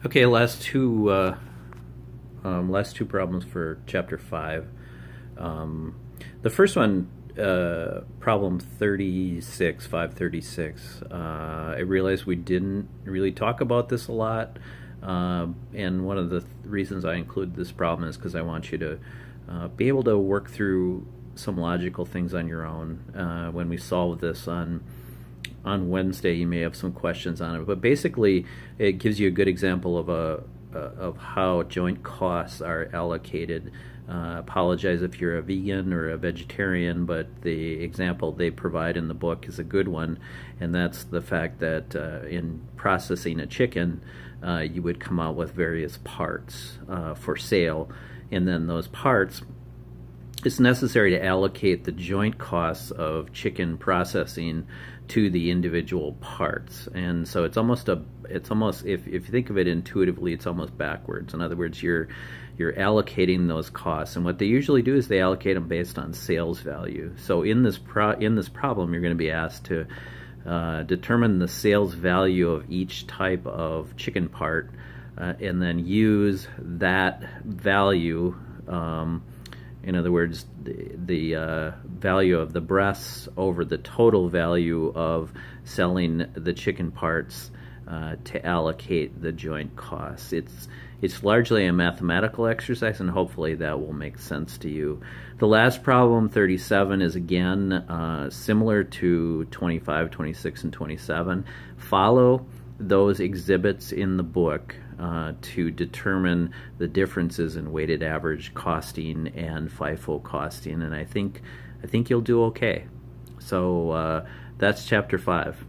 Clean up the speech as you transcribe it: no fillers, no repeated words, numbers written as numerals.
Okay, last two problems for chapter 5. The first one, problem 36, 536. I realized we didn't really talk about this a lot, and one of the reasons I include this problem is because I want you to be able to work through some logical things on your own. When we solve this on Wednesday, you may have some questions on it, but basically it gives you a good example of how joint costs are allocated. Apologize if you're a vegan or a vegetarian, but the example they provide in the book is a good one, and that's the fact that in processing a chicken, you would come out with various parts for sale, and then those parts, it's necessary to allocate the joint costs of chicken processing to the individual parts. And so it's almost if you think of it intuitively, it's almost backwards. In other words, you're allocating those costs, and what they usually do is they allocate them based on sales value. So in this problem, you're going to be asked to determine the sales value of each type of chicken part, and then use that value. In other words, the value of the breasts over the total value of selling the chicken parts to allocate the joint costs. It's largely a mathematical exercise, and hopefully that will make sense to you. The last problem, 37, is again similar to 25, 26, and 27. Follow those exhibits in the book to determine the differences in weighted average costing and FIFO costing, and I think you'll do okay. So that's chapter 5.